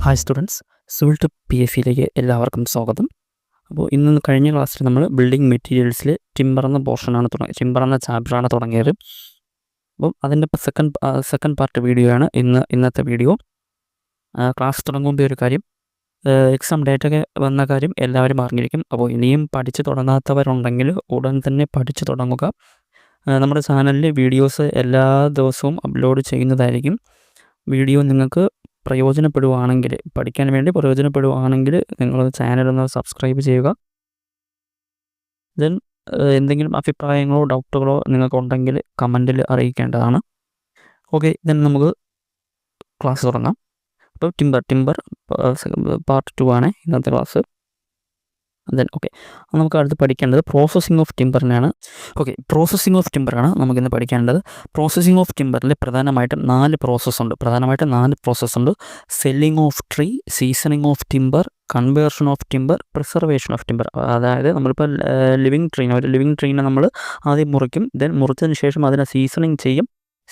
Hi students, civil to PFയിലേക്ക് എല്ലാവർക്കും സ്വാഗതം. അപ്പോൾ ഇന്ന് കഴിഞ്ഞ ക്ലാസ്സിൽ നമ്മൾ ബിൽഡിംഗ് മെറ്റീരിയൽസിൽ ടിമ്പർ എന്ന പോർഷനാണ് ടിമ്പർ എന്ന ചാപ്റ്ററാണ് തുടങ്ങിയത്. അപ്പം അതിൻ്റെ സെക്കൻഡ് പാർട്ട് വീഡിയോ ആണ് ഇന്നത്തെ വീഡിയോ. ക്ലാസ് തുടങ്ങുമ്പോൾ ഒരു കാര്യം, എക്സാം ഡേറ്റൊക്കെ വന്ന കാര്യം എല്ലാവരും അറിഞ്ഞിരിക്കും. അപ്പോൾ ഇനിയും പഠിച്ചു തുടങ്ങാത്തവരുണ്ടെങ്കിൽ ഉടൻ തന്നെ പഠിച്ചു തുടങ്ങുക. നമ്മുടെ ചാനലിൽ വീഡിയോസ് എല്ലാ ദിവസവും അപ്ലോഡ് ചെയ്യുന്നതായിരിക്കും. വീഡിയോ നിങ്ങൾക്ക് പ്രയോജനപ്പെടുവാണെങ്കിൽ, പഠിക്കാൻ വേണ്ടി പ്രയോജനപ്പെടുവാണെങ്കിൽ നിങ്ങൾ ചാനലൊന്ന് സബ്സ്ക്രൈബ് ചെയ്യുക. ദെൻ എന്തെങ്കിലും അഭിപ്രായങ്ങളോ ഡൗട്ടുകളോ നിങ്ങൾക്കുണ്ടെങ്കിൽ കമൻറ്റിൽ അറിയിക്കേണ്ടതാണ്. ഓക്കെ, ദെൻ നമുക്ക് ക്ലാസ് തുടങ്ങാം. അപ്പോൾ ടിമ്പർ പാർട്ട് 2 ആണ് ഇന്നത്തെ ക്ലാസ്. ദെൻ ഓക്കെ, നമുക്ക് അടുത്ത് പഠിക്കേണ്ടത് പ്രോസസ്സിംഗ് ഓഫ് ടിമ്പറിനാണ്. ഓക്കെ, പ്രോസസ്സിംഗ് ഓഫ് ടിമ്പറാണ് നമുക്കിന്ന് പഠിക്കേണ്ടത്. പ്രോസസ്സിംഗ് ഓഫ് ടിമ്പറിൽ പ്രധാനമായിട്ടും 4 പ്രോസസ്സുണ്ട്. Felling of tree, seasoning of timber, conversion of timber, preservation of timber. അതായത് നമ്മളിപ്പോൾ ലിവിങ് ട്രീനെ നമ്മൾ ആദ്യം മുറിക്കും. ദെൻ മുറിച്ചതിന് ശേഷം അതിനെ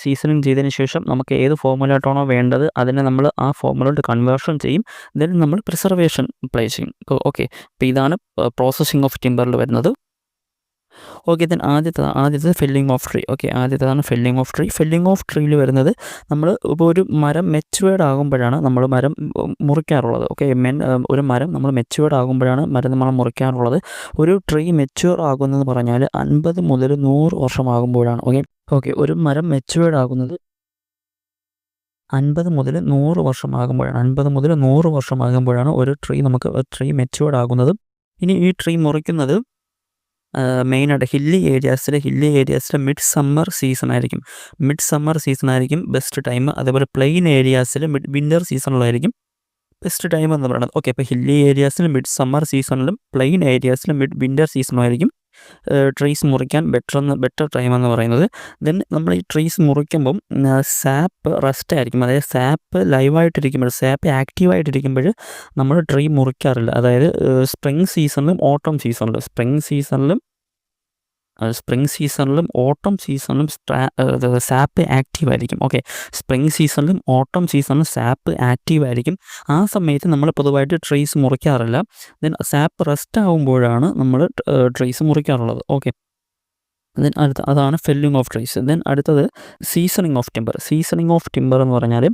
സീസണിങ് ചെയ്തതിന് ശേഷം നമുക്ക് ഏത് ഫോർമുലയായിട്ടാണോ വേണ്ടത് അതിനെ നമ്മൾ ആ ഫോർമുലയോട്ട് കൺവേർഷൻ ചെയ്യും. ദെൻ നമ്മൾ പ്രിസർവേഷൻ അപ്ലൈ ചെയ്യും. ഓക്കെ, അപ്പോൾ ഇതാണ് പ്രോസസ്സിംഗ് ഓഫ് ടിമ്പറിൽ വരുന്നത്. ഓക്കെ, ദെൻ ആദ്യത്തെ ഫെല്ലിംഗ് ഓഫ് ട്രീ. ഓക്കെ, ആദ്യത്തേതാണ് ഫെല്ലിംഗ് ഓഫ് ട്രീയിൽ വരുന്നത്, നമ്മൾ ഇപ്പോൾ ഒരു മരം മെച്ചുവേർഡ് ആകുമ്പോഴാണ് നമ്മൾ മരം മുറിക്കാറുള്ളത്. ഓക്കെ, ഒരു മരം നമ്മൾ മെച്ചുവേർഡ് ആകുമ്പോഴാണ് മരം നമ്മൾ മുറിക്കാറുള്ളത്. ഒരു ട്രീ മെച്ചുവർ ആകുന്നതെന്ന് പറഞ്ഞാൽ 50 മുതൽ 100 വർഷമാകുമ്പോഴാണ്. ഓക്കെ, ഒരു മരം മെച്ചുവേർഡ് ആകുന്നത് 50 മുതൽ 100 വർഷമാകുമ്പോഴാണ് ഒരു ട്രീ മെച്ചുവേർഡ് ആകുന്നത്. ഇനി ഈ ട്രീ മുറിക്കുന്നത് മെയിനായിട്ട് ഹില്ലി ഏരിയാസിൽ മിഡ് സമ്മർ സീസൺ ആയിരിക്കും ബെസ്റ്റ് ടൈം. അതേപോലെ പ്ലെയിൻ ഏരിയാസിൽ വിൻ്റർ സീസണിലായിരിക്കും ബെസ്റ്റ് ടൈം എന്ന് പറയുന്നത്. ഓക്കെ, അപ്പോൾ ഹില്ലി ഏരിയാസിൽ മിഡ് സമ്മർ സീസണിലും പ്ലെയിൻ ഏരിയാസിൽ വിൻ്റർ സീസണുമായിരിക്കും ട്രീസ് മുറിക്കാൻ ബെറ്റർ ടൈം എന്ന് പറയുന്നത്. ദെൻ നമ്മൾ ഈ ട്രീസ് മുറിക്കുമ്പം സാപ്പ് റെസ്റ്റ് ആയിരിക്കും. അതായത് സാപ്പ് ആക്റ്റീവായിട്ടിരിക്കുമ്പോൾ നമ്മൾ ട്രീ മുറിക്കാറില്ല. അതായത് സ്പ്രിംഗ് സീസണിലും ഓട്ടം സീസണിലും സാപ്പ് ആക്റ്റീവായിരിക്കും. ഓക്കെ, സ്പ്രിംഗ് സീസണിലും ഓട്ടം സീസണിലും സാപ്പ് ആക്റ്റീവായിരിക്കും. ആ സമയത്ത് നമ്മൾ പൊതുവായിട്ട് ട്രീസ് മുറിക്കാറില്ല. ദെൻ സാപ്പ് റെസ്റ്റ് ആകുമ്പോഴാണ് നമ്മൾ ട്രീസ് മുറിക്കാറുള്ളത്. ഓക്കെ, ദെൻ അതാണ് ഫെല്ലിംഗ് ഓഫ് ട്രീസ്. ദെൻ അടുത്തത് സീസണിങ് ഓഫ് ടിമ്പർ എന്ന് പറഞ്ഞാൽ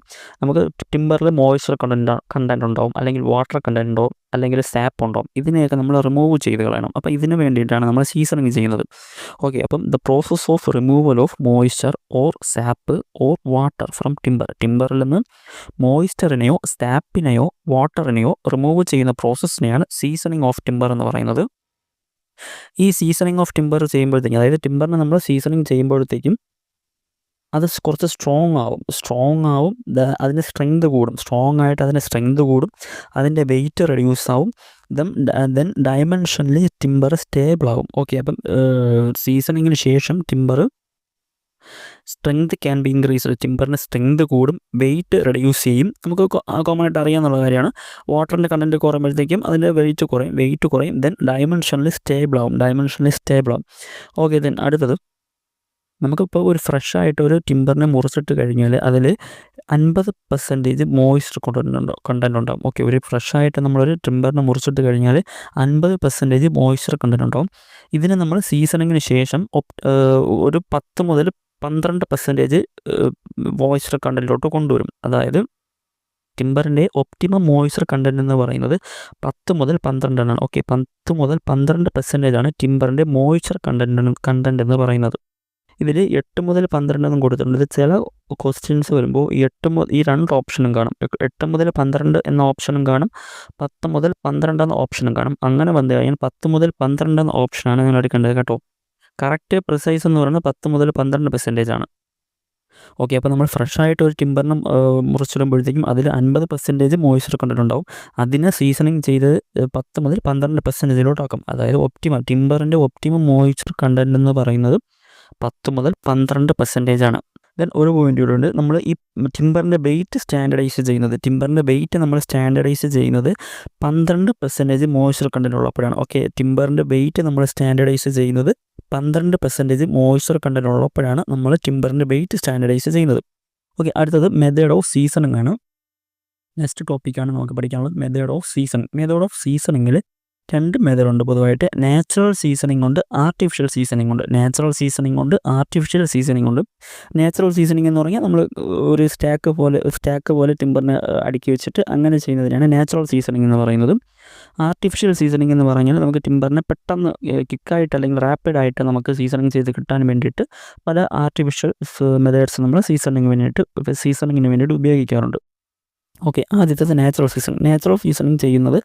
നമുക്ക് ടിമ്പറിൽ മോയ്സ്ചർ കണ്ടൻറ്റ് ഉണ്ടാവും, അല്ലെങ്കിൽ വാട്ടർ കണ്ടൻറ്റ് ഉണ്ടാവും, അല്ലെങ്കിൽ സാപ്പ് ഉണ്ടാവും. ഇതിനെയൊക്കെ നമ്മൾ റിമൂവ് ചെയ്ത് കളയണം. അപ്പോൾ ഇതിന് വേണ്ടിയിട്ടാണ് നമ്മൾ സീസണിങ് ചെയ്യുന്നത്. ഓക്കെ, അപ്പം the process of removal of moisture or sap or water from ടിമ്പറിൽ നിന്ന് മോയ്സ്ചറിനെയോ സാപ്പിനെയോ വാട്ടറിനെയോ റിമൂവ് ചെയ്യുന്ന പ്രോസസ്സിനെയാണ് സീസണിങ് ഓഫ് ടിമ്പർ എന്ന് പറയുന്നത്. ഈ സീസണിങ് ഓഫ് ടിമ്പർ ചെയ്യുമ്പോഴത്തേക്കും, അതായത് ടിമ്പറിനെ നമ്മൾ സീസണിങ് ചെയ്യുമ്പോഴത്തേക്കും അത് കുറച്ച് സ്ട്രോങ് ആവും. അതിൻ്റെ സ്ട്രെങ്ത് കൂടും. അതിൻ്റെ വെയിറ്റ് റെഡ്യൂസ് ആവും. ദെൻ ഡയമെൻഷനിൽ ടിമ്പർ സ്റ്റേബിൾ ആവും. ഓക്കെ, അപ്പം സീസണിങ്ങിന് ശേഷം timber strength can be increased. ടിമ്പറിന് സ്ട്രെങ്ത് കൂടും, വെയിറ്റ് റെഡ്യൂസ് ചെയ്യും. നമുക്ക് കോമൺ ആയിട്ട് അറിയാമെന്നുള്ള കാര്യമാണ്. വാട്ടറിൻ്റെ കണ്ടൻറ്റ് കുറയുമ്പോഴത്തേക്കും അതിൻ്റെ വെയിറ്റ് കുറയും. ദെൻ ഡയമെൻഷനിൽ സ്റ്റേബിൾ ആവും. ഓക്കെ, ദെൻ അടുത്തത്, നമുക്കിപ്പോൾ ഒരു ഫ്രഷായിട്ട് ഒരു ടിമ്പറിനെ മുറിച്ചിട്ട് കഴിഞ്ഞാൽ അതിൽ 50% മോയ്സ്ചർ കണ്ടൻറ്റ് ഉണ്ടാകും. ഓക്കെ, ഒരു ഫ്രഷായിട്ട് നമ്മളൊരു ടിമ്പറിനെ മുറിച്ചിട്ട് കഴിഞ്ഞാൽ 50% മോയ്സ്ചർ കണ്ടൻറ്റ് ഉണ്ടാകും. ഇതിനെ നമ്മൾ സീസണിങ്ങിന് ശേഷം ഒരു 10 മുതൽ 12% മോയ്സ്ചർ കണ്ടൻറ്റിലോട്ട് കൊണ്ടുവരും. അതായത് ടിമ്പറിൻ്റെ ഒപ്റ്റിമം മോയ്സ്ചർ കണ്ടൻറ്റ് എന്ന് പറയുന്നത് 10 മുതൽ 12 ആണ്. ഓക്കെ, 10 മുതൽ 12% ആണ് ടിമ്പറിൻ്റെ മോയ്സ്ചർ കണ്ടൻറ്റ് എന്ന് പറയുന്നത്. ഇതിൽ 8 മുതൽ 12 എന്നും കൊടുത്തിട്ടുണ്ട്. ചില ക്വസ്റ്റ്യൻസ് വരുമ്പോൾ ഈ 2 ഓപ്ഷനും കാണും. 8 മുതൽ 12 എന്ന ഓപ്ഷനും കാണും, 10 മുതൽ 12 എന്ന ഓപ്ഷനും കാണും. അങ്ങനെ വന്നു കഴിഞ്ഞാൽ 10 മുതൽ 12 എന്ന ഓപ്ഷനാണ് നിങ്ങൾ എടുക്കേണ്ടത് കേട്ടോ. കറക്റ്റ് പ്രിസൈസ് എന്ന് പറയുന്നത് 10 മുതൽ 12% ആണ്. ഓക്കെ, അപ്പോൾ നമ്മൾ ഫ്രഷായിട്ട് ഒരു ടിമ്പറിനെ മുറിച്ചിടുമ്പോഴത്തേക്കും അതിൽ 50% മോയ്സ്ചർ കണ്ടൻറ്റ് ഉണ്ടാവും. അതിനെ സീസണിങ് ചെയ്ത് 10 മുതൽ 12%ലോട്ടാക്കും. അതായത് ടിമ്പറിൻ്റെ ഒപ്റ്റിമം മോയ്സ്ചർ കണ്ടൻറ്റ് എന്ന് പറയുന്നത് 10 മുതൽ 12% ആണ്. ദെൻ ഒരു പോയിൻ്റ് കൂടെ ഉണ്ട്, നമ്മൾ ഈ ടിമ്പറിൻ്റെ വെയിറ്റ് സ്റ്റാൻഡർഡൈസ് ചെയ്യുന്നത് 12% മോയ്സ്ചർ കണ്ടൻറ്റ് ഉള്ളപ്പോഴാണ്. ഓക്കെ, ടിമ്പറിൻ്റെ വെയിറ്റ് നമ്മൾ സ്റ്റാൻഡർഡൈസ് ചെയ്യുന്നത് 12% മോയ്സ്ചർ കണ്ടൻറ്റ് ഉള്ളപ്പോഴാണ് നമ്മൾ ടിമ്പറിൻ്റെ വെയിറ്റ് സ്റ്റാൻഡർഡൈസ് ചെയ്യുന്നത്. ഓക്കെ, അടുത്തത് മെത്തേഡ് ഓഫ് സീസണിങ് ആണ്. നെക്സ്റ്റ് ടോപ്പിക്കാണ് നമുക്ക് പഠിക്കാനുള്ളത് method of seasoning. Method of സീസണിങ്ങിൽ 2 മെത്തേഡുണ്ട് പൊതുവായിട്ട്. നാച്ചുറൽ സീസണിങ് ഉണ്ട്, ആർട്ടിഫിഷ്യൽ സീസണിങ് ഉണ്ട്. നാച്ചുറൽ സീസണിങ് ഉണ്ട്, ആർട്ടിഫിഷ്യൽ സീസണിങ് ഉണ്ട്. നാച്ചുറൽ സീസണിങ് എന്ന് പറഞ്ഞാൽ നമ്മൾ ഒരു സ്റ്റാക്ക് പോലെ ടിമ്പറിനെ അടുക്കി വെച്ചിട്ട് അങ്ങനെ ചെയ്യുന്നതിനാണ് നാച്ചുറൽ സീസണിങ് എന്ന് പറയുന്നത്. ആർട്ടിഫിഷ്യൽ സീസണിങ് എന്ന് പറഞ്ഞാൽ നമുക്ക് ടിമ്പറിനെ പെട്ടെന്ന് ക്വിക്കായിട്ട് അല്ലെങ്കിൽ റാപ്പിഡായിട്ട് നമുക്ക് സീസണിങ് ചെയ്ത് കിട്ടാൻ വേണ്ടിയിട്ട് പല ആർട്ടിഫിഷ്യൽ മെത്തേഡ്സ് നമ്മൾ സീസണിങ്ങിന് വേണ്ടിയിട്ട് ഉപയോഗിക്കാറുണ്ട്. ഓക്കെ, ആദ്യത്തേത് നാച്ചുറൽ സീസണിങ്. നാച്ചുറൽ സീസണിങ് ചെയ്യുന്നത്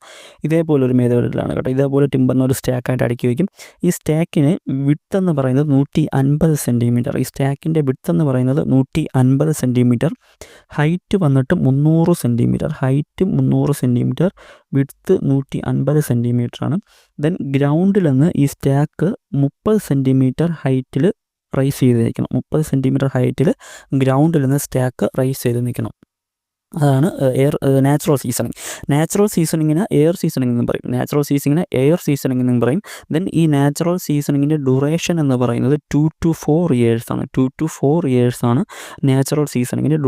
ഇതേപോലൊരു മെത്തേഡിലാണ് കേട്ടോ. ഇതേപോലെ ടിമ്പറിനെ ഒരു സ്റ്റാക്കായിട്ട് അടുക്കി വയ്ക്കും. ഈ സ്റ്റാക്കിന് വിഡ്ത്ത് എന്ന് പറയുന്നത് 150 സെൻറ്റിമീറ്റർ. ഈ സ്റ്റാക്കിൻ്റെ വിഡ്ത്ത് എന്ന് പറയുന്നത് 150 സെൻറ്റിമീറ്റർ. ഹൈറ്റ് വന്നിട്ട് 300 സെൻറ്റിമീറ്റർ. ഹൈറ്റ് 300 സെൻറ്റിമീറ്റർ, വിഡ്ത്ത് 150 സെൻറ്റിമീറ്ററാണ്. ദെൻ ഗ്രൗണ്ടിൽ നിന്ന് ഈ സ്റ്റാക്ക് 30 സെൻറ്റിമീറ്റർ ഹൈറ്റിൽ റൈസ് ചെയ്ത് നിൽക്കണം. 30 സെൻറ്റിമീറ്റർ ഹൈറ്റിൽ ഗ്രൗണ്ടിൽ നിന്ന് സ്റ്റാക്ക് റൈസ് ചെയ്ത് നിൽക്കണം. അതാണ് നാച്ചുറൽ സീസണിങ്. നാച്ചുറൽ സീസണിങ്ങിന് എയർ സീസണിങ് എന്നും പറയും. നാച്ചുറൽ സീസണിങ്ങിന് എയർ സീസണിങ് എന്നും പറയും. ദെൻ ഈ നാച്ചുറൽ സീസണിങ്ങിൻ്റെ ഡ്യൂറേഷൻ എന്ന് പറയുന്നത് 2 to 4 years ആണ്. 2 to 4 years ആണ് നാച്ചുറൽ സീസണിങ്ങിൻ്റെ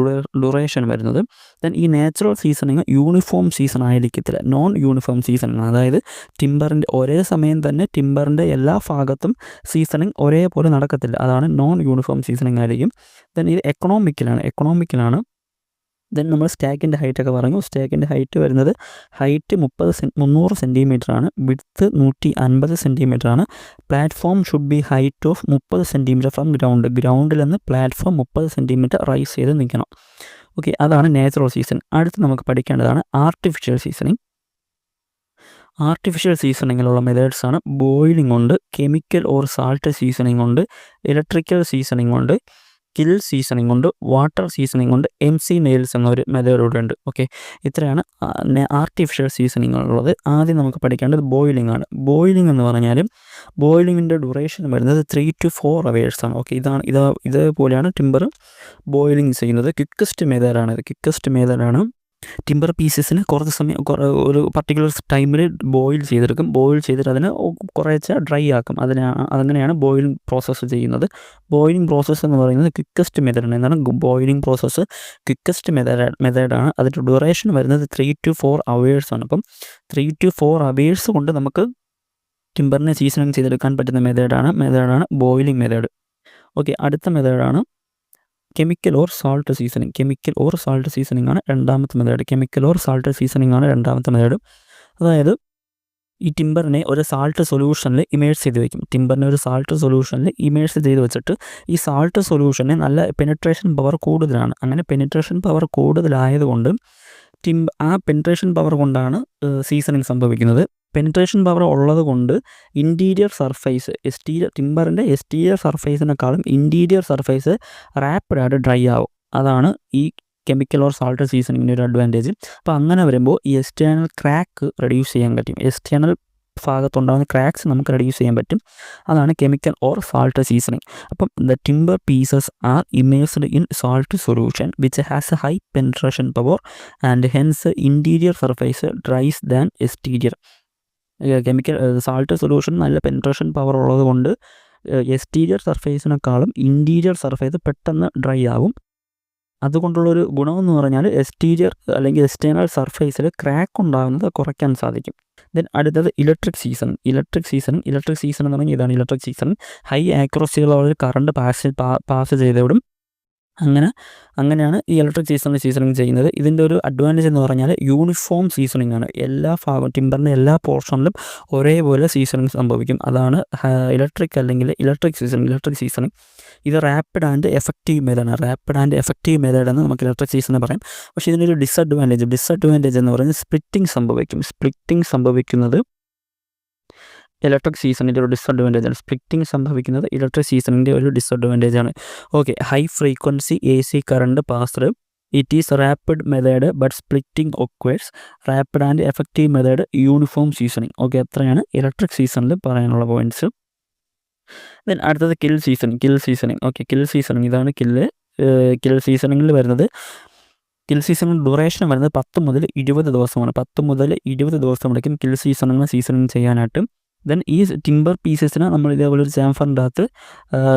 ഡ്യൂറേഷൻ വരുന്നത്. ദെൻ ഈ നാച്ചുറൽ സീസണിങ് യൂണിഫോം സീസൺ ആയിരിക്കത്തില്ല, നോൺ യൂണിഫോം സീസണിങ്. അതായത് ടിമ്പറിൻ്റെ ഒരേ സമയം തന്നെ ടിമ്പറിൻ്റെ എല്ലാ ഭാഗത്തും സീസണിങ് ഒരേപോലെ നടക്കത്തില്ല. അതാണ് നോൺ യൂണിഫോം സീസണിങ് ആയിരിക്കും. ദെൻ ഇത് എക്കണോമിക്കലാണ്. ദെൻ നമ്മൾ സ്റ്റാക്കിൻ്റെ ഹൈറ്റൊക്കെ പറഞ്ഞു. സ്റ്റാക്കിൻ്റെ ഹൈറ്റ് വരുന്നത് ഹൈറ്റ് 300 സെൻറ്റിമീറ്ററാണ്. വിഡ്ത്ത് 150 സെൻറ്റിമീറ്ററാണ്. Platform should be height of 30 centimetre from ഗ്രൗണ്ടിൽ നിന്ന് പ്ലാറ്റ്ഫോം 30 സെൻറ്റിമീറ്റർ റൈസ് ചെയ്ത് നിൽക്കണം. ഓക്കെ, അതാണ് നാച്ചുറൽ സീസൺ. അടുത്ത് നമുക്ക് പഠിക്കേണ്ടതാണ് ആർട്ടിഫിഷ്യൽ സീസണിങ്. ആർട്ടിഫിഷ്യൽ സീസണിങ്ങിലുള്ള മെത്തേഡ്സാണ് ബോയിലിംഗ് ഉണ്ട്, കെമിക്കൽ ഓർ സാൾട്ട് സീസണിങ് ഉണ്ട്, ഇലക്ട്രിക്കൽ സീസണിങ് ഉണ്ട്, കിൽ സീസണിങ് ഉണ്ട്, വാട്ടർ സീസണിങ് ഉണ്ട്, MC നെയിൽസ് എന്നൊരു മെത്തേഡ് ഇവിടെ ഉണ്ട്. ഓക്കെ, ഇത്രയാണ് ആർട്ടിഫിഷ്യൽ സീസണിങ് ഉള്ളത്. ആദ്യം നമുക്ക് പഠിക്കേണ്ടത് ബോയിലിംഗ് ആണ്. ബോയിലിംഗ് എന്ന് പറഞ്ഞാൽ ബോയിലിങ്ങിൻ്റെ ഡ്യൂറേഷൻ വരുന്നത് 3 to 4 hours ആണ്. ഓക്കെ, ഇതേപോലെയാണ് ടിമ്പർ ബോയിലിംഗ് ചെയ്യുന്നത്. ക്വിക്കസ്റ്റ് മെത്തേഡാണ്. ടിമ്പർ പീസസിന് കുറച്ച് സമയം ഒരു പർട്ടിക്കുലർ ടൈമിൽ ബോയിൽ ചെയ്തെടുക്കും. ബോയിൽ ചെയ്തിട്ട് അതിനെ കുറേശ്ശെ ഡ്രൈ ആക്കും. അങ്ങനെയാണ് ബോയിലിംഗ് പ്രോസസ്സ് ചെയ്യുന്നത്. ബോയിലിംഗ് പ്രോസസ്സ് എന്ന് പറയുന്നത് ക്വിക്കസ്റ്റ് മെത്തേഡാണ്. എന്താണ് ബോയിലിംഗ് പ്രോസസ്സ്? ക്വിക്കസ്റ്റ് മെത്തേഡാണ്. അതിൻ്റെ ഡ്യൂറേഷൻ വരുന്നത് 3 to 4 hours ആണ്. അപ്പം 3 to 4 hours കൊണ്ട് നമുക്ക് ടിമ്പറിനെ സീസണിങ് ചെയ്തെടുക്കാൻ പറ്റുന്ന മെത്തേഡാണ് ബോയിലിംഗ് മെത്തേഡ്. ഓക്കെ, അടുത്ത മെത്തേഡാണ് കെമിക്കൽ ഓർ സാൾട്ട് സീസണിങ് ആണ് രണ്ടാമത്തെ മെത്തേഡ്. അതായത് ഈ ടിമ്പറിനെ ഒരു സാൾട്ട് സൊല്യൂഷനിൽ ഇമേഴ്സ് ചെയ്ത് വെക്കും. ചെയ്ത് വെച്ചിട്ട് ഈ സാൾട്ട് സൊല്യൂഷന് നല്ല പെനിട്രേഷൻ പവർ കൂടുതലാണ്. അങ്ങനെ പെനിട്രേഷൻ പവർ കൂടുതലായതുകൊണ്ട് ആ പെനിട്രേഷൻ പവർ കൊണ്ടാണ് സീസണിങ് സംഭവിക്കുന്നത്. പെനിട്രേഷൻ പവർ ഉള്ളത് കൊണ്ട് ഇൻറ്റീരിയർ സർഫേസ് ടിമ്പറിൻ്റെ എക്സ്റ്റീരിയർ സർഫേസിനേക്കാളും ഇൻറ്റീരിയർ സർഫേസ് റാപ്പിഡായിട്ട് ഡ്രൈ ആവും. അതാണ് ഈ കെമിക്കൽ ഓർ സാൾട്ട് സീസണിങ്ങിൻ്റെ ഒരു അഡ്വാൻറ്റേജ്. അപ്പോൾ അങ്ങനെ വരുമ്പോൾ ഈ എക്സ്റ്റേണൽ ക്രാക്ക് റെഡ്യൂസ് ചെയ്യാൻ പറ്റും. എക്സ്റ്റേണൽ ഭാഗത്തുണ്ടാകുന്ന ക്രാക്സ് നമുക്ക് റെഡ്യൂസ് ചെയ്യാൻ പറ്റും. അതാണ് കെമിക്കൽ ഓർ സാൾട്ട് സീസണിങ്. അപ്പം the timber pieces are immersed in salt solution which has a high penetration power and hence interior surface dries than exterior. Salt solution നല്ല penetration power ഉള്ളത് കൊണ്ട് exterior സർഫേസിനേക്കാളും interior surface പെട്ടെന്ന് dry ആകും. അതുകൊണ്ടുള്ളൊരു ഗുണമെന്ന് പറഞ്ഞാൽ എക്സ്റ്റീരിയർ അല്ലെങ്കിൽ എക്സ്റ്റേണൽ സർഫേസിൽ ക്രാക്ക് ഉണ്ടാകുന്നത് കുറയ്ക്കാൻ സാധിക്കും. ദെൻ അടുത്തത് ഇലക്ട്രിക് സീസൺ എന്ന് പറഞ്ഞാൽ ഇതാണ് ഇലക്ട്രിക് സീസൺ. ഹൈ ആക്യുറസിയുള്ള ഒരു കറണ്ട് പാസ് ചെയ്തവിടും. അങ്ങനെയാണ് ഈ ഇലക്ട്രിക് സീസണിങ് ചെയ്യുന്നത്. ഇതിൻ്റെ ഒരു അഡ്വാൻറ്റേജ് എന്ന് പറഞ്ഞാൽ യൂണിഫോം സീസണിങ് ആണ്. എല്ലാ ഭാഗവും ടിമ്പറിൻ്റെ എല്ലാ പോർഷനിലും ഒരേപോലെ സീസണിങ് സംഭവിക്കും. അതാണ് ഇലക്ട്രിക് സീസണിങ്. ഇത് റാപ്പിഡ് ആൻഡ് എഫക്റ്റീവ് മെത്തേഡ് എന്ന് നമുക്ക് ഇലക്ട്രിക് സീസണിന് പറയാം. പക്ഷേ ഇതിനൊരു ഡിസഡ്വാൻറ്റേജ് എന്ന് പറയുന്നത് സ്പ്ലിറ്റിംഗ് സംഭവിക്കുന്നത് ഇലക്ട്രിക് സീസണിൻ്റെ ഒരു ഡിസഡ്വാൻറ്റേജാണ്. സ്പ്ലിറ്റിംഗ് സംഭവിക്കുന്നത് ഇലക്ട്രിക് സീസണിൻ്റെ ഒരു ഡിസഡ്വാൻറ്റേജാണ്. Okay, high frequency AC current passed. It is rapid method but splitting occurs. Rapid and effective method uniform seasoning. Okay, അത്രയാണ് ഇലക്ട്രിക് സീസണിൽ പറയാനുള്ള പോയിൻറ്റ്സ്. ദെൻ അടുത്തത് കിൽ സീസണിങ്. ഓക്കെ, ഇതാണ് കിൽ സീസണിങ്ങിൽ വരുന്നത്. കിൽ സീസണിൽ ഡ്യൂറേഷൻ വരുന്നത് 10 മുതൽ 20 ദിവസമാണ്. 10 മുതൽ 20 ദിവസം എടുക്കും കിൽ സീസണിങ് ചെയ്യാനായിട്ട്. ദെൻ ഈ ടിമ്പർ പീസസിനെ നമ്മൾ ഇതേപോലെ ഒരു ചാംഫറിൻ്റെ അകത്ത്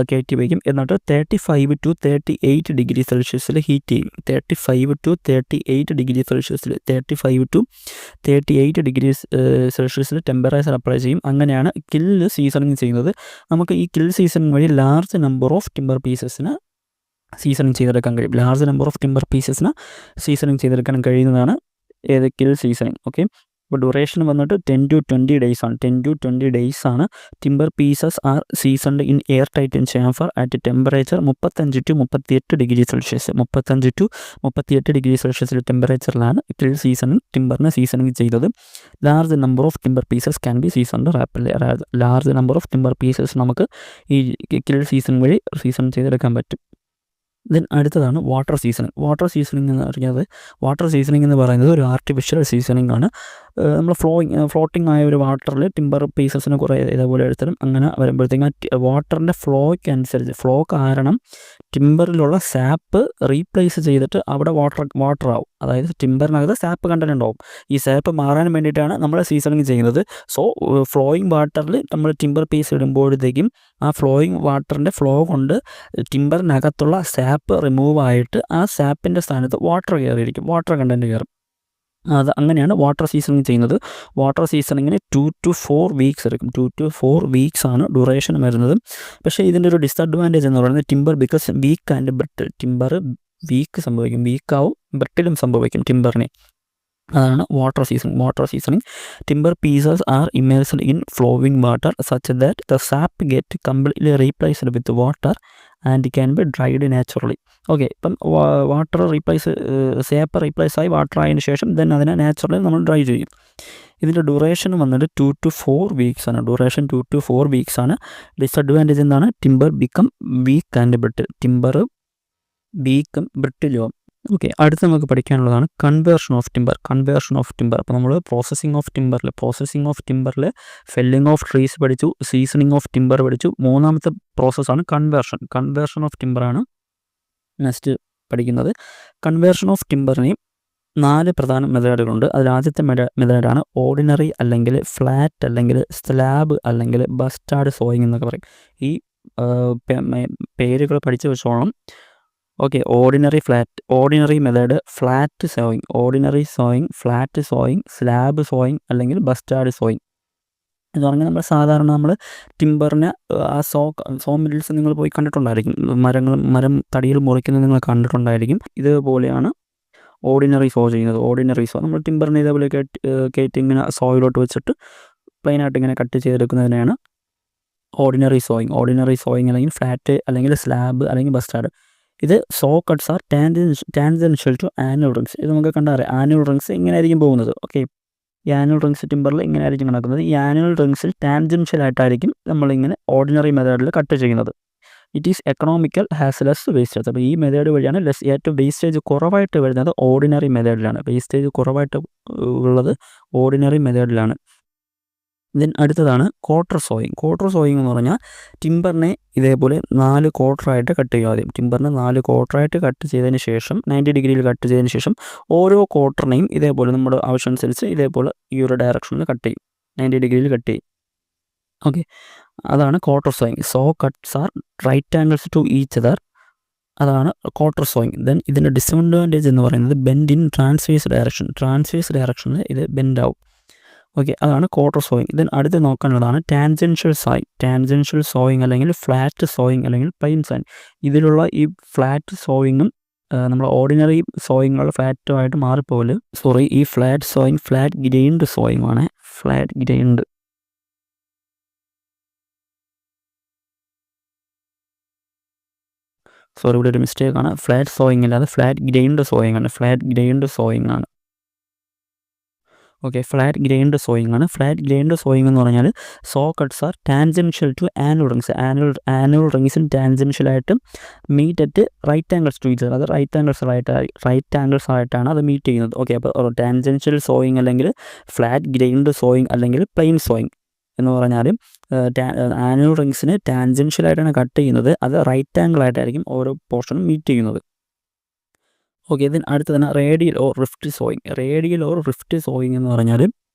കയറ്റി വയ്ക്കും. എന്നിട്ട് 35 to 38 ഡിഗ്രി സെൽഷ്യസിൽ ഹീറ്റ് ചെയ്യും. 35 to 38 ഡിഗ്രി സെൽഷ്യസിൽ 35 to 38 ഡിഗ്രി സെൽഷ്യസിൽ ടെമ്പറേച്ചർ അപ്ലൈ ചെയ്യും. അങ്ങനെയാണ് കില്ല് സീസണിങ് ചെയ്യുന്നത്. നമുക്ക് ഈ കിൽ സീസണിങ് വഴി ലാർജ് നമ്പർ ഓഫ് ടിമ്പർ പീസസിന് സീസണിങ് ചെയ്തെടുക്കാൻ കഴിയും. ലാർജ് നമ്പർ ഓഫ് ടിമ്പർ പീസസിന് സീസണിങ് ചെയ്തെടുക്കാൻ കഴിയുന്നതാണ് ഏത് കിൽ സീസണിങ്. ഓക്കെ, അപ്പോൾ ഡ്യൂറേഷൻ വന്നിട്ട് 10 to 20 ഡേയ്സ് ആണ്. 10 to 20 ഡേയ്സ് ആണ്. Timber pieces are seasoned in air tight chamber at temperature 35 to 38 degree Celsius. 35 to 38 degree സെൽഷ്യസിൽ ടെമ്പറേച്ചറിലാണ് കിൽ സീസണിങ് ടിമ്പറിനെ സീസണിങ് ചെയ്തത്. Large number of timber pieces can be seasoned rapidly. Large number of timber pieces നമുക്ക് ഈ kill season വഴി season ചെയ്തെടുക്കാൻ പറ്റും. Then അടുത്തതാണ് വാട്ടർ സീസണിങ്. വാട്ടർ സീസണിങ് എന്ന് പറയുന്നത്, വാട്ടർ സീസണിങ് എന്ന് പറയുന്നത് ഒരു ആർട്ടിഫിഷ്യൽ സീസണിങ് ആണ്. നമ്മൾ ഫ്ലോട്ടിംഗ് ആയ ഒരു വാട്ടറിൽ ടിമ്പർ പീസസിന് കുറേ ഇതേപോലെ എടുത്തിടും. അങ്ങനെ വരുമ്പോഴത്തേക്കും വാട്ടറിൻ്റെ ഫ്ലോയ്ക്ക് അനുസരിച്ച്, ഫ്ലോ കാരണം ടിമ്പറിലുള്ള സാപ്പ് റീപ്ലേസ് ചെയ്തിട്ട് അവിടെ വാട്ടർ ആവും. അതായത് ടിമ്പറിനകത്ത് സാപ്പ് കണ്ടന്റ് ഉണ്ടാവും. ഈ സാപ്പ് മാറാൻ വേണ്ടിയിട്ടാണ് നമ്മൾ സീസണിങ് ചെയ്യുന്നത്. സോ ഫ്ലോയിങ് വാട്ടറിൽ നമ്മൾ ടിമ്പർ പീസ് ഇടുമ്പോഴത്തേക്കും ആ ഫ്ലോയിങ് വാട്ടറിൻ്റെ ഫ്ലോ കൊണ്ട് ടിമ്പറിനകത്തുള്ള സാപ്പ് റിമൂവ് ആയിട്ട് ആ സാപ്പിൻ്റെ സ്ഥാനത്ത് വാട്ടർ കയറിയിരിക്കും, വാട്ടർ കണ്ടന്റ് കയറും. അത് അങ്ങനെയാണ് വാട്ടർ സീസണിങ് ചെയ്യുന്നത്. വാട്ടർ സീസണിങ്ങിന് 2 to 4 വീക്സ് എടുക്കും. 2 to 4 വീക്സ് ആണ് ഡ്യൂറേഷൻ വരുന്നത്. പക്ഷേ ഇതിൻ്റെ ഒരു ഡിസഡ്വാൻറ്റേജ് എന്ന് പറയുന്നത് timber because weak and brittle. Timber weak സംഭവിക്കും, വീക്കാവും, ബ്രിട്ടിലും സംഭവിക്കും ടിമ്പറിനെ. അതാണ് water seasoning. Water seasoning timber pieces are immersed in flowing water such that the sap get completely replaced with water and can be dried naturally. Okay, ഇപ്പം water sap replace ആയി water ആയതിനു ശേഷം ദെൻ അതിനെ naturally നമ്മൾ dry ചെയ്യും. ഇതിൻ്റെ duration വന്നിട്ട് 2 to 4 weeks ആണ്. ഡ്യൂറേഷൻ 2 to 4 വീക്സ് ആണ്. ഡിസഡ്വാൻറ്റേജ് എന്താണ്? Timber become weak and brittle. Timber വീക്കും ബ്രിട്ടിലും. ഓക്കെ, അടുത്ത് നമുക്ക് പഠിക്കാനുള്ളതാണ് conversion of timber. Conversion of timber. അപ്പോൾ നമ്മൾ പ്രോസസ്സിംഗ് ഓഫ് ടിമ്പറിൽ ഫെല്ലിംഗ് ഓഫ് ട്രീസ് പഠിച്ചു, സീസണിങ് ഓഫ് ടിമ്പർ പഠിച്ചു. മൂന്നാമത്തെ പ്രോസസ്സാണ് കൺവേർഷൻ. കൺവേർഷൻ ഓഫ് ടിമ്പറാണ് നെക്സ്റ്റ് പഠിക്കുന്നത്. കൺവേർഷൻ ഓഫ് ടിമ്പറിന് 4 പ്രധാന മെത്തേഡുകളുണ്ട്. അതിൽ ആദ്യത്തെ മെത്തേഡാണ് ഓർഡിനറി അല്ലെങ്കിൽ ഫ്ലാറ്റ് അല്ലെങ്കിൽ സ്ലാബ് അല്ലെങ്കിൽ ബസ്റ്റാർഡ് സോയിങ് എന്നൊക്കെ പറയും. ഈ പേരുകൾ പഠിച്ചു വെച്ചോണം. Okay, ordinary method, flat sawing, ordinary sawing, flat sawing, slab sawing അല്ലെങ്കിൽ ബസ്റ്റാർഡ് സോയിങ് എന്ന് പറഞ്ഞാൽ നമ്മൾ സാധാരണ നമ്മൾ ടിമ്പറിനെ ആ സോ മിൽസ് നിങ്ങൾ പോയി കണ്ടിട്ടുണ്ടായിരിക്കും. മരം തടിയിൽ മുറിക്കുന്നത് നിങ്ങൾ കണ്ടിട്ടുണ്ടായിരിക്കും. ഇതുപോലെയാണ് ഓർഡിനറി സോ ചെയ്യുന്നത്. ഓർഡിനറി സോ നമ്മൾ ടിമ്പറിനെ ഇതേപോലെ കയറ്റി ഇങ്ങനെ സോയിലോട്ട് വെച്ചിട്ട് പ്ലെയിനായിട്ട് ഇങ്ങനെ കട്ട് ചെയ്തെടുക്കുന്നതിനെയാണ് ഓർഡിനറി സോയിങ്. ഓർഡിനറി സോയിങ് അല്ലെങ്കിൽ ഫ്ലാറ്റ് അല്ലെങ്കിൽ സ്ലാബ് അല്ലെങ്കിൽ ബസ്റ്റാർഡ്. ഇത് saw cuts are tangential to annual rings. ഇത് നമുക്ക് കണ്ടറിയാം. ആനുവൽ റിങ്സ് ഇങ്ങനെ ആയിരിക്കും പോകുന്നത്. ഓക്കെ, ഈ ആനുവൽ റിങ്സ് ടിമ്പറിൽ ഇങ്ങനെ ആയിരിക്കും നടക്കുന്നത്. ഈ ആനുവൽ റിങ്സിൽ ടാൻജൻഷ്യൽ ആയിട്ടായിരിക്കും നമ്മളിങ്ങനെ ഓർഡിനറി മെത്തേഡിൽ കട്ട് ചെയ്യുന്നത്. It is economical has less wastage. അപ്പോൾ ഈ മെത്തേഡ് വഴിയാണ് ഏറ്റവും വേസ്റ്റേജ് കുറവായിട്ട് വരുന്നത് ഓർഡിനറി മെത്തേഡിലാണ്. വേസ്റ്റേജ് കുറവായിട്ട് ഉള്ളത് ഓർഡിനറി മെത്തേഡിലാണ്. ദെൻ അടുത്തതാണ് ക്വാർട്ടർ സോയിങ്. ക്വാർട്ടർ സോയിങ് എന്ന് പറഞ്ഞാൽ ടിമ്പറിനെ ഇതേപോലെ 4 ക്വാർട്ടറായിട്ട് കട്ട് ചെയ്യും. ആദ്യം ടിമ്പറിനെ 4 ക്വാർട്ടറായിട്ട് കട്ട് ചെയ്തതിന് ശേഷം 90 ഡിഗ്രിയിൽ കട്ട് ചെയ്തതിന് ശേഷം ഓരോ ക്വാർട്ടറിനെയും ഇതേപോലെ നമ്മുടെ ആവശ്യമനുസരിച്ച് ഇതേപോലെ ഈ ഒരു ഡയറക്ഷനിൽ കട്ട് ചെയ്യും. 90 ഡിഗ്രിയിൽ കട്ട് ചെയ്യും. ഓക്കെ, അതാണ് quarter sawing. So cuts are right angles to each other. അതാണ് ക്വാർട്ടർ സോയിങ്. ദെൻ ഇതിൻ്റെ ഡിസഡ്വാൻറ്റേജ് എന്ന് പറയുന്നത് bend in transverse direction. Transverse ഡയറക്ഷനിൽ ഇത് ബെൻഡ് ആവും. ഓക്കെ, അതാണ് ക്വാർട്ടർ സോയിങ്. ദെൻ അടുത്ത് നോക്കാനുള്ളതാണ് ടാൻജൻഷ്യൽ സോയിങ്. ടാൻജൻഷ്യൽ സോയിങ് അല്ലെങ്കിൽ ഫ്ലാറ്റ് സോയിങ് അല്ലെങ്കിൽ പ്ലെയിൻ സോയിങ്. ഇതിലുള്ള ഈ ഫ്ലാറ്റ് സോയിങ്ങും നമ്മൾ ഓർഡിനറി സോയിങ്ങുള്ള ഫ്ലാറ്റുമായിട്ട് മാറിപ്പോകല്. സോറി, ഈ flat sawing flat grind sawing ആണ്. Flat grain. സോറി, ഇവിടെ ഒരു മിസ്റ്റേക്കാണ്. ഫ്ലാറ്റ് സോയിങ് അല്ലാതെ ഫ്ലാറ്റ് ഗ്രൈൻഡ് സോയിങ് ആണ്. ഫ്ലാറ്റ് ഗ്രൈൻഡ് സോയിങ് ആണ്. ഓക്കെ, ഫ്ലാറ്റ് ഗ്രൈൻഡ് സോയിങ് ആണ്. ഫ്ലാറ്റ് ഗ്രൈൻഡ് സോയിങ് എന്ന് പറഞ്ഞാൽ saw cuts are tangential to annual rings. Annual റിങ്സിന് ടാൻജൻഷ്യലായിട്ട് meet at right angles to each other. അത് റൈറ്റ് ആംഗിൾസ് ആയിട്ടാണ് അത് മീറ്റ് ചെയ്യുന്നത്. ഓക്കെ, അപ്പോൾ ടാൻജൻഷ്യൽ സോയിങ് അല്ലെങ്കിൽ ഫ്ലാറ്റ് ഗ്രൈൻഡ് സോയിങ് അല്ലെങ്കിൽ പ്ലെയിൻ സോയിങ് എന്ന് പറഞ്ഞാൽ ആനുവൽ റിങ്സിന് ടാൻജൻഷ്യലായിട്ടാണ് കട്ട് ചെയ്യുന്നത്. അത് റൈറ്റ് ആംഗിൾ ആയിട്ടായിരിക്കും ഓരോ പോർഷനും മീറ്റ് ചെയ്യുന്നത്. ഓക്കെ, ഇതിന് അടുത്ത് തന്നെ radial or rift sowing. Radial or rift sowing എന്ന് പറഞ്ഞാൽ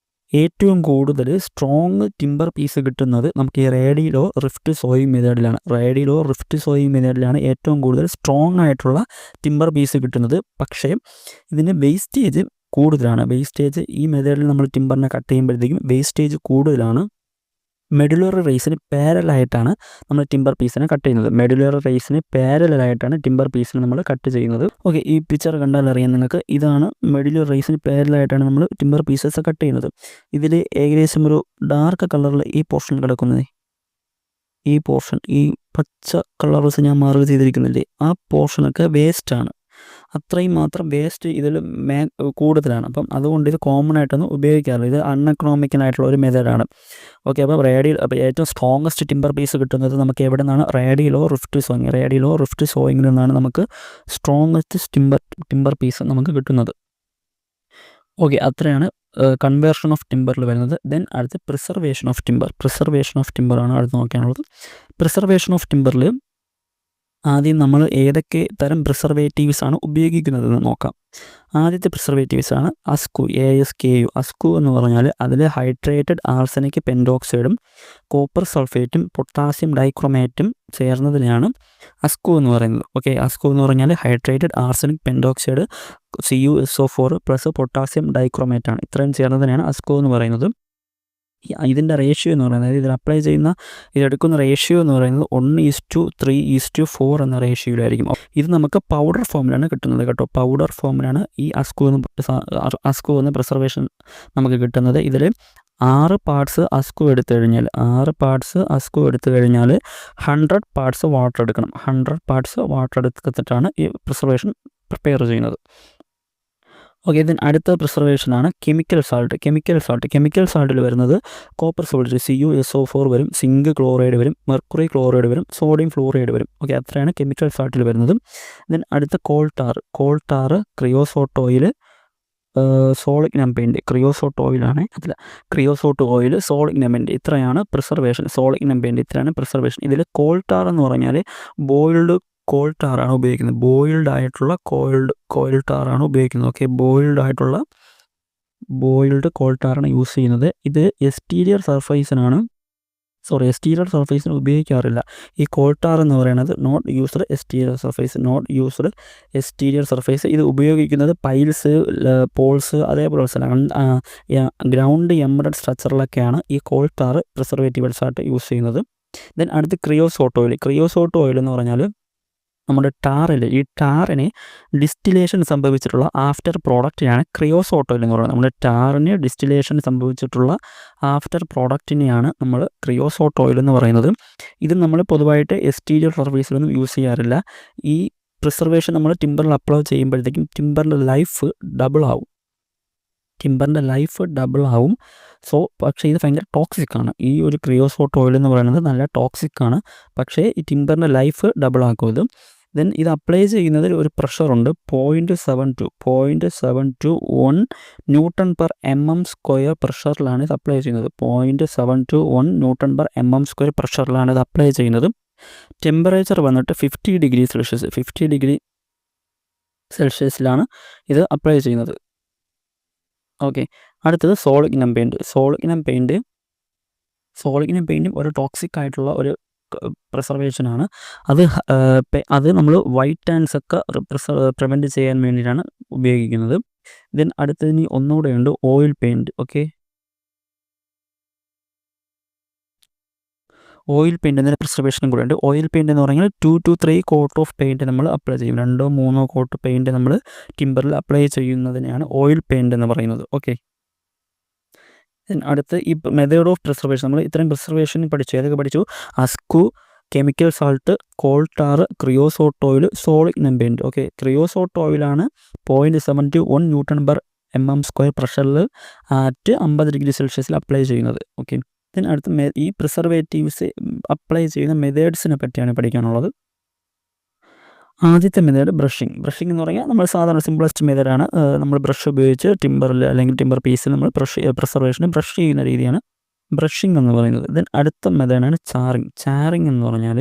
ഏറ്റവും കൂടുതൽ സ്ട്രോങ് ടിമ്പർ പീസ് കിട്ടുന്നത് നമുക്ക് ഈ റേഡിയലോ റിഫ്റ്റ് സോയിങ് മെത്തേഡിലാണ്. റേഡിയലോ റിഫ്റ്റ് സോയിങ് മെത്തേഡിലാണ് ഏറ്റവും കൂടുതൽ സ്ട്രോങ് ആയിട്ടുള്ള ടിമ്പർ പീസ് കിട്ടുന്നത്. പക്ഷേ ഇതിന് വേസ്റ്റേജ് കൂടുതലാണ്. വേസ്റ്റേജ് ഈ മെത്തേഡിൽ നമ്മൾ ടിമ്പറിനെ കട്ട് ചെയ്യുമ്പോഴത്തേക്കും വേസ്റ്റേജ് കൂടുതലാണ്. മെഡുലറി റേസിന് പാരലായിട്ടാണ് നമ്മൾ ടിമ്പർ പീസിനെ കട്ട് ചെയ്യുന്നത്. മെഡുലറി റേസിന് പാരലായിട്ടാണ് ടിമ്പർ പീസിനെ നമ്മൾ കട്ട് ചെയ്യുന്നത്. ഓക്കെ, ഈ പിക്ചർ കണ്ടാൽ അറിയാം നിങ്ങൾക്ക്. ഇതാണ് മെഡുലറി റേസിന് പാരലായിട്ടാണ് നമ്മൾ ടിമ്പർ പീസസ് കട്ട് ചെയ്യുന്നത്. ഇതിൽ ഏകദേശം ഒരു ഡാർക്ക് കളറിൽ ഈ പോർഷൻ കിടക്കുന്നത്, ഈ പോർഷൻ, ഈ പച്ച കളർസ് ഞാൻ മാർക്ക് ചെയ്തിരിക്കുന്നില്ലേ, ആ പോർഷനൊക്കെ വേസ്റ്റാണ്. അത്രയും മാത്രം വേസ്റ്റ് ഇതിൽ കൂടുതലാണ്. അപ്പം അതുകൊണ്ട് ഇത് കോമൺ ആയിട്ടൊന്നും ഉപയോഗിക്കാറില്ല. ഇത് അൺഎക്കണോമിക്കലായിട്ടുള്ള ഒരു മെത്തേഡാണ്. ഓക്കെ, അപ്പോൾ ഏറ്റവും സ്ട്രോങ്ങസ്റ്റ് ടിമ്പർ പീസ് കിട്ടുന്നത് നമുക്ക് എവിടെ നിന്നാണ്? റേഡിയലോ റിഫ്റ്റ് സോയിങ്. റേഡിയലോ റിഫ്റ്റ് സോയിങ്ങിൽ നിന്നാണ് നമുക്ക് സ്ട്രോങ്ങസ്റ്റ് ടിമ്പർ പീസ് നമുക്ക് കിട്ടുന്നത്. ഓക്കെ, അത്രയാണ് കൺവേർഷൻ ഓഫ് ടിമ്പറിൽ വരുന്നത്. ദെൻ അടുത്ത് preservation of timber. Preservation of ടിമ്പറാണ് അടുത്ത് നോക്കാനുള്ളത്. പ്രിസർവേഷൻ ഓഫ് ടിമ്പറിൽ ആദ്യം നമ്മൾ ഏതൊക്കെ തരം പ്രിസർവേറ്റീവ്സ് ആണ് ഉപയോഗിക്കുന്നതെന്ന് നോക്കാം. ആദ്യത്തെ പ്രിസർവേറ്റീവ്സ് ആണ് അസ്കു, ASKU. അസ്കു എന്ന് പറഞ്ഞാൽ അതിൽ ഹൈഡ്രേറ്റഡ് ആർസനിക് പെൻഡോക്സൈഡും കോപ്പർ സൾഫേറ്റും പൊട്ടാസ്യം ഡൈക്രോമേറ്റും ചേർന്നതിനെയാണ് അസ്കു എന്ന് പറയുന്നത്. ഓക്കെ, അസ്കു എന്ന് പറഞ്ഞാൽ hydrated arsenic pentoxide CuSO4 plus potassium dichromate ആണ്. ഇത്രയും ചേർന്നതിനെയാണ് അസ്കു എന്ന് പറയുന്നത്. ഇതിൻ്റെ റേഷ്യോ എന്ന് പറയുന്നത്, ഇതിൽ അപ്ലൈ ചെയ്യുന്ന ഇതെടുക്കുന്ന റേഷ്യോ എന്ന് പറയുന്നത് 1:3:4 എന്ന റേഷ്യോയിലായിരിക്കും. ഇത് നമുക്ക് പൗഡർ ഫോമിലാണ് കിട്ടുന്നത് കേട്ടോ. പൗഡർ ഫോമിലാണ് ഈ അസ്കു എന്ന പ്രിസർവേഷൻ നമുക്ക് കിട്ടുന്നത്. ഇതിൽ 6 പാർട്സ് അസ്കു എടുത്തു കഴിഞ്ഞാൽ 100 പാർട്സ് വാട്ടർ എടുക്കണം. 100 പാർട്സ് വാട്ടർ എടുത്തിട്ടാണ് ഈ പ്രിസർവേഷൻ പ്രിപ്പയർ ചെയ്യുന്നത്. ഓക്കെ, ഇതിന് അടുത്ത പ്രിസർവേഷനാണ് കെമിക്കൽ സാൾട്ട്. കെമിക്കൽ സാൾട്ടിൽ വരുന്നത് കോപ്പർ സോൾട്ട് CuSO4 വരും, സിങ്ക് ക്ലോറൈഡ് വരും, മെർക്കുറി ക്ലോറൈഡ് വരും, സോഡിയം ഫ്ലൂറൈഡ് വരും. ഓക്കെ, അത്രയാണ് കെമിക്കൽ സാൾട്ടിൽ വരുന്നത്. ദെൻ അടുത്ത കോൾട്ടാർ, ക്രിയോസോട്ട് ഓയിൽ, സോളിഗ്നം പെയിൻറ്റ്. ക്രിയോസോട്ട് ഓയിലാണ് ക്രിയോസോട്ട് ഓയിൽ, സോളിഗ്നം പെയിൻറ്റ്. ഇത്രയാണ് പ്രിസർവേഷൻ. സോളിഗ്നം പെയിൻറ്റ് ഇത്രയാണ് പ്രിസർവേഷൻ. ഇതിൽ കോൾട്ടാർ എന്ന് പറഞ്ഞാൽ ബോയിൽഡ് കോൾ ടാറാണ് ഉപയോഗിക്കുന്നത്. ബോയിൽഡ് ആയിട്ടുള്ള കോയിൽ ടാറാണ് ഉപയോഗിക്കുന്നത്. ഓക്കെ, ബോയിൽഡ് കോൾ ടാറാണ് യൂസ് ചെയ്യുന്നത്. ഇത് എക്സ്റ്റീരിയർ സർഫേസിന് ഉപയോഗിക്കാറില്ല. ഈ കോൾ ടാർ എന്ന് പറയുന്നത് നോട്ട് യൂസ്ഡ് എക്സ്റ്റീരിയർ സർഫേസ്. ഇത് ഉപയോഗിക്കുന്നത് പൈൽസ്, പോൾസ്, അതേപോലെ ഗ്രൗണ്ട് എംബഡഡ് സ്ട്രക്ചറിലൊക്കെയാണ് ഈ കോൾ ടാർ പ്രിസർവേറ്റീവ്സ് ആയിട്ട് യൂസ് ചെയ്യുന്നത്. ദെൻ അടുത്ത് ക്രിയോസോട്ട് ഓയിൽ എന്ന് പറഞ്ഞാൽ നമ്മുടെ ഈ ടാറിന് ഡിസ്റ്റിലേഷൻ സംഭവിച്ചിട്ടുള്ള ആഫ്റ്റർ പ്രോഡക്റ്റിനെയാണ് ക്രിയോസോട്ട് ഓയിൽ എന്ന് പറയുന്നത്. നമ്മുടെ ടാറിന് ഡിസ്റ്റിലേഷൻ സംഭവിച്ചിട്ടുള്ള ആഫ്റ്റർ പ്രോഡക്റ്റിനെയാണ് നമ്മൾ ക്രിയോസോട്ട് ഓയിൽ എന്ന് പറയുന്നത്. ഇത് നമ്മൾ പൊതുവായിട്ട് എക്സ്റ്റീരിയർ സർഫേസിലൊന്നും യൂസ് ചെയ്യാറില്ല. ഈ പ്രിസർവേഷൻ നമ്മൾ ടിമ്പറിൽ അപ്ലൈ ചെയ്യുമ്പോഴത്തേക്കും ടിമ്പറിൻ്റെ ലൈഫ് ഡബിൾ ആവും. സോ പക്ഷേ ഇത് ഭയങ്കര ടോക്സിക്കാണ്. ഈ ഒരു ക്രിയോസോട്ട് ഓയിൽ എന്ന് പറയുന്നത് നല്ല ടോക്സിക്കാണ്. പക്ഷേ ഈ ടിമ്പറിൻ്റെ ലൈഫ് ഡബിൾ ആക്കും ഇത്. ദെൻ ഇത് അപ്ലൈ ചെയ്യുന്നതിൽ ഒരു പ്രഷറുണ്ട്. 0.721 Nm/mm² പ്രഷറിലാണ് ഇത് അപ്ലൈ ചെയ്യുന്നത്. 0.721 Nm/mm² പ്രഷറിലാണ് ഇത് അപ്ലൈ ചെയ്യുന്നത്. ടെമ്പറേച്ചർ വന്നിട്ട് 50 ഡിഗ്രി സെൽഷ്യസിലാണ് ഇത് അപ്ലൈ ചെയ്യുന്നത്. ഓക്കെ, അടുത്തത് സോളിഗ്നം പെയിൻറ്റും ഒരു ടോക്സിക് ആയിട്ടുള്ള ഒരു പ്രിസർവേഷനാണ്. അത് നമ്മൾ വൈറ്റ് ഹാൻഡ്സ് ഒക്കെ പ്രിവെൻറ്റ് ചെയ്യാൻ വേണ്ടിയിട്ടാണ് ഉപയോഗിക്കുന്നത്. ദെൻ അടുത്തതിന് ഒന്നുകൂടെ ഉണ്ട് oil paint. Okay, oil paint എന്നൊരു പ്രിസർവേഷനും കൂടെ ഉണ്ട്. ഓയിൽ പെയിൻറ്റ് എന്ന് പറഞ്ഞാൽ 2 to 3 കോട്ട് ഓഫ് പെയിൻറ്റ് നമ്മൾ അപ്ലൈ ചെയ്യും. 2-3 കോട്ട് പെയിൻറ്റ് നമ്മൾ ടിമ്പറിൽ അപ്ലൈ ചെയ്യുന്നതിനെയാണ് ഓയിൽ പെയിൻറ്റ് എന്ന് പറയുന്നത്. ഓക്കെ, അടുത്ത് ഈ മെത്തേഡ് ഓഫ് പ്രിസർവേഷൻ നമ്മൾ ഇത്രയും പ്രിസർവേഷൻ ഏതൊക്കെ പഠിച്ചു? ASCU, chemical salt, coal tar, creosote oil, solignum paint. Okay, creosote ഓയിലാണ് 0.721 Nm/mm² പ്രഷറിൽ അറ്റ് 50 ഡിഗ്രി സെൽഷ്യസിൽ അപ്ലൈ ചെയ്യുന്നത്. ഓക്കെ, അടുത്ത ഈ പ്രിസർവേറ്റീവ്സ് അപ്ലൈ ചെയ്യുന്ന മെത്തേഡ്സിനെ പറ്റിയാണ് പഠിക്കാനുള്ളത്. ആദ്യത്തെ മെത്തേഡ് ബ്രഷിങ് എന്ന് പറഞ്ഞാൽ നമ്മൾ സാധാരണ സിമ്പിളസ്റ്റ് മെത്തേഡാണ്. നമ്മൾ ബ്രഷ് ഉപയോഗിച്ച് ടിമ്പറിൽ അല്ലെങ്കിൽ ടിമ്പർ പീസിൽ നമ്മൾ പ്രിസർവേഷന് ബ്രഷ് ചെയ്യുന്ന രീതിയാണ് ബ്രഷിങ് എന്ന് പറയുന്നത്. ദെൻ അടുത്ത മെത്തേഡാണ് ചാറിങ് എന്ന് പറഞ്ഞാൽ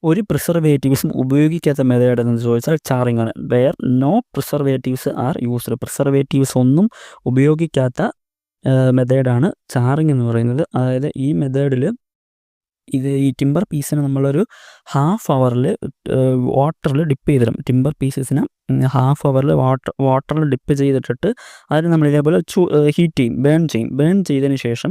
ഒരു പ്രിസർവേറ്റീവ്സും ഉപയോഗിക്കാത്ത മെത്തേഡ് എന്ന് ചോദിച്ചാൽ ചാറിങ് ആണ്. Where no preservatives are used. Preservatives ഒന്നും ഉപയോഗിക്കാത്ത മെത്തേഡാണ് ചാറിങ് എന്ന് പറയുന്നത്. അതായത് ഈ മെത്തേഡിൽ ഈ ടിമ്പർ പീസിനെ നമ്മളൊരു ഹാഫ് അവറിൽ വാട്ടറിൽ ഡിപ്പ് ചെയ്തിടും. ടിമ്പർ പീസസിനെ ഹാഫ് അവറിൽ വാട്ടറിൽ ഡിപ്പ് ചെയ്തിട്ടിട്ട് അതിന് നമ്മൾ ഇതേപോലെ ഹീറ്റ് ചെയ്യും, ബേൺ ചെയ്തതിന് ശേഷം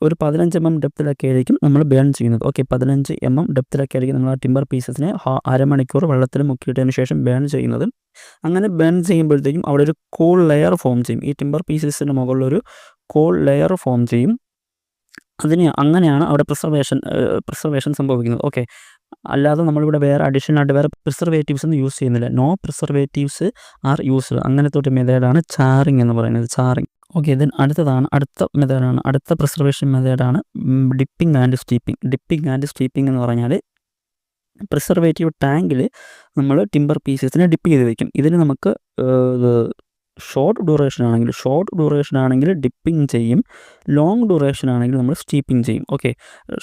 ഒരു 15 mm ഡെപ്തിലൊക്കെ ആയിരിക്കും നമ്മൾ ബേൺ ചെയ്യുന്നത്. ഓക്കെ, 15 mm ഡെപ്തിലൊക്കെ ആയിരിക്കും നമ്മൾ ആ ടിമ്പർ പീസസിനെ അരമണിക്കൂർ വെള്ളത്തിൽ മുക്കിയിട്ടതിന് ശേഷം ബേൺ ചെയ്യുന്നത്. അങ്ങനെ ബേൺ ചെയ്യുമ്പോഴത്തേക്കും അവിടെ ഒരു കൂൾ ലെയർ ഫോം ചെയ്യും. ഈ ടിമ്പർ പീസസിന് മുകളിലൊരു കൂൾ ലെയർ ഫോം ചെയ്യും. അങ്ങനെയാണ് അവിടെ പ്രിസർവേഷൻ സംഭവിക്കുന്നത്. ഓക്കെ, അല്ലാതെ നമ്മളിവിടെ വേറെ അഡീഷണലായിട്ട് വേറെ പ്രിസർവേറ്റീവ്സ് ഒന്നും യൂസ് ചെയ്യുന്നില്ല. No preservatives are used. അങ്ങനത്തെ ഒരു മെത്തേഡാണ് ചാറിങ് എന്ന് പറയുന്നത്. ചാറിങ്. ഓക്കെ, ദെൻ അടുത്ത പ്രിസർവേഷൻ മെത്തേഡാണ് ഡിപ്പിംഗ് ആൻഡ് സ്റ്റീപ്പിംഗ് എന്ന് പറഞ്ഞാൽ പ്രിസർവേറ്റീവ് ടാങ്കിൽ നമ്മൾ ടിമ്പർ പീസസിനെ ഡിപ്പ് ചെയ്ത് വയ്ക്കും. ഇതിന് നമുക്ക് ഷോർട്ട് ഡ്യൂറേഷൻ ആണെങ്കിൽ ഡിപ്പിംഗ് ചെയ്യും, ലോങ് ഡ്യൂറേഷൻ ആണെങ്കിൽ നമ്മൾ സ്റ്റീപ്പിംഗ് ചെയ്യും. ഓക്കെ,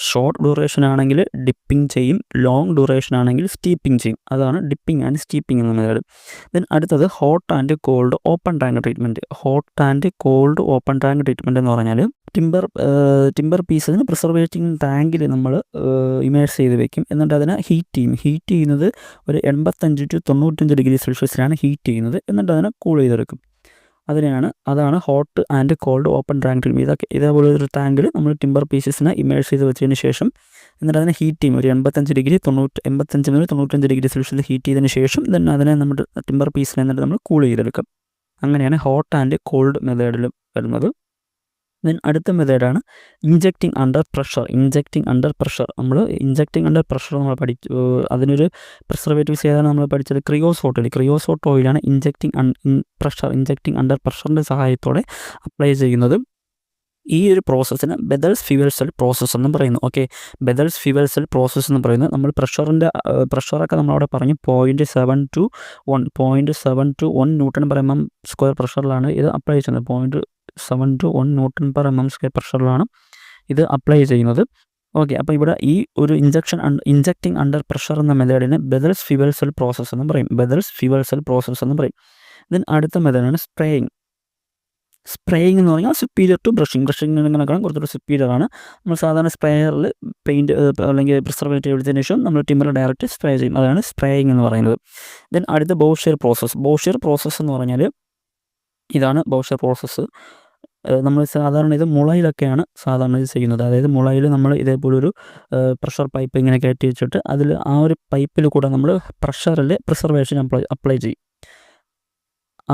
ഷോർട്ട് ഡ്യൂറേഷൻ ആണെങ്കിൽ ഡിപ്പിംഗ് ചെയ്യും, ലോങ് ഡ്യൂറേഷൻ ആണെങ്കിൽ സ്റ്റീപ്പിംഗ് ചെയ്യും. അതാണ് ഡിപ്പിംഗ് ആൻഡ് സ്റ്റീപ്പിംഗ് എന്ന മെത്തേഡ്. ദെൻ അടുത്തത് hot and called open tank treatment എന്ന് പറഞ്ഞാൽ ടിമ്പർ പീസസിന് പ്രിസർവേറ്റിംഗ് ടാങ്കിൽ നമ്മൾ ഇമേഴ്സ് ചെയ്ത് വെക്കും. എന്നിട്ട് അതിനെ ഹീറ്റ് ചെയ്യുന്നത് ഒരു 85 to 95 ഡിഗ്രി സെൽഷ്യസിലാണ് ഹീറ്റ് ചെയ്യുന്നത്. എന്നിട്ട് അതിനെ കൂൾ ചെയ്തെടുക്കും. അതാണ് hot and called open tank treatment. ഇതേപോലെ ഒരു ടാങ്കിൽ നമ്മൾ ടിമ്പർ പീസസിനെ ഇമേഴ്സ് ചെയ്ത് വെച്ചതിന് ശേഷം എന്നിട്ട് അതിനെ ഹീറ്റ് ചെയ്യും. ഒരു 85 മുതൽ 95 ഡിഗ്രി സെൽഷ്യസിൽ ഹീറ്റ് ചെയ്തതിന് ശേഷം അതിനെ നമ്മുടെ ടിമ്പർ പീസിനെ എന്നിട്ട് നമ്മൾ കൂൾ ചെയ്തെടുക്കും. അങ്ങനെയാണ് ഹോട്ട് ആൻഡ് കോൾഡ് മെത്തേഡിൽ വരുന്നത്. ദെൻ അടുത്ത മെത്തേഡാണ് ഇഞ്ചക്റ്റിംഗ് അണ്ടർ പ്രഷർ. നമ്മൾ ഇഞ്ചക്റ്റിംഗ് അണ്ടർ പ്രഷർ നമ്മൾ അതിനൊരു പ്രിസർവേറ്റീവ്സ് ഏതാണ് നമ്മൾ പഠിച്ചത്? ക്രിയോസോട്ട് ഓയിലാണ് ഇഞ്ചക്റ്റിംഗ് അണ്ടർ പ്രഷറിൻ്റെ സഹായത്തോടെ അപ്ലൈ ചെയ്യുന്നത്. ഈ ഒരു പ്രോസസ്സിന് ബെതൽസ് ഫ്യൂവൽ സെൽ പ്രോസസ്സ് എന്ന് പറയുന്നു. ഓക്കെ, ബെതൽസ് ഫ്യൂവൽ സെൽ പ്രോസസ്സ് എന്ന് പറയുന്നത് നമ്മൾ പ്രഷറൊക്കെ നമ്മളവിടെ പറഞ്ഞു 0.7 to 1 Nm² പ്രഷറിലാണ് ഇത് അപ്ലൈ ചെയ്യുന്നത്. 0.7 to 1 Nm² പ്രഷറിലാണ് ഇത് അപ്ലൈ ചെയ്യുന്നത്. ഓക്കെ, അപ്പോൾ ഇവിടെ ഈ ഒരു ഇഞ്ചക്റ്റിംഗ് അണ്ടർ പ്രഷർ എന്ന മെത്തേഡിനെ ബെതൽസ് ഫ്യൂവൽ സെൽ പ്രോസസ്സ് എന്ന് പറയും. ദെൻ അടുത്ത മെത്തേഡാണ് സ്പ്രേയിങ് എന്ന് പറഞ്ഞാൽ സുപ്പീരിയർ ടു ബ്രഷിംഗ് കണക്കാണ് കുറച്ചുകൂടി സുപ്പീരിയർ ആണ്. നമ്മൾ സാധാരണ സ്പ്രേയറിൽ പെയിൻറ്റ് അല്ലെങ്കിൽ പ്രിസർവേറ്റീവ് എടുത്തതിന് ശേഷം നമ്മൾ ടിമ്പർ ഡയറക്റ്റ് സ്പ്രേ ചെയ്യും. അതാണ് സ്പ്രേയിങ് എന്ന് പറയുന്നത്. ദെൻ അടുത്ത ബോഷ്യർ പ്രോസസ്സ് എന്ന് പറഞ്ഞാൽ ഇതാണ് ബോഷ്യർ പ്രോസസ്സ്. നമ്മൾ സാധാരണ ഇത് മുളയിലൊക്കെയാണ് ഇത് ചെയ്യുന്നത്. അതായത് മുളയിൽ നമ്മൾ ഇതേപോലൊരു പ്രഷർ പൈപ്പ് ഇങ്ങനെ കയറ്റി വെച്ചിട്ട് അതിൽ ആ ഒരു പൈപ്പിൽ കൂടെ നമ്മൾ പ്രഷറിൽ പ്രിസർവേഷൻ അപ്ലൈ ചെയ്യും.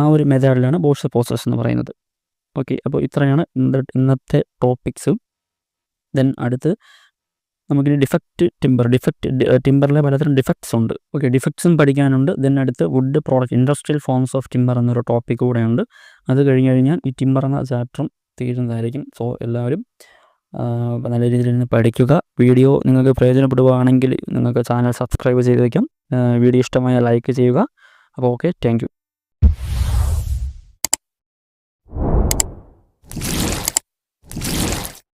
ആ ഒരു മെത്തേഡിലാണ് ബോഷ്യർ പ്രോസസ്സ് എന്ന് പറയുന്നത്. ഓക്കെ, അപ്പോൾ ഇത്രയാണ് ഇന്നത്തെ ടോപ്പിക്സ്. ദെൻ അടുത്ത് നമുക്കിനി ടിമ്പറിലെ പലതരം ഡിഫക്ട്സ് ഉണ്ട്. ഓക്കെ, ഡിഫക്ട്സും പഠിക്കാനുണ്ട്. ദെൻ അടുത്ത് wood product, industrial forms of timber എന്നൊരു ടോപ്പിക് കൂടെയുണ്ട്. അത് കഴിഞ്ഞാൽ ഈ ടിമ്പർ എന്ന ചാപ്റ്ററും തീരുന്നതായിരിക്കും. സോ എല്ലാവരും നല്ല രീതിയിൽ പഠിക്കുക. വീഡിയോ നിങ്ങൾക്ക് പ്രയോജനപ്പെടുകയാണെങ്കിൽ നിങ്ങൾക്ക് ചാനൽ സബ്സ്ക്രൈബ് ചെയ്ത് വയ്ക്കാം. വീഡിയോ ഇഷ്ടമായ ലൈക്ക് ചെയ്യുക. അപ്പോൾ ഓക്കെ, താങ്ക് യു.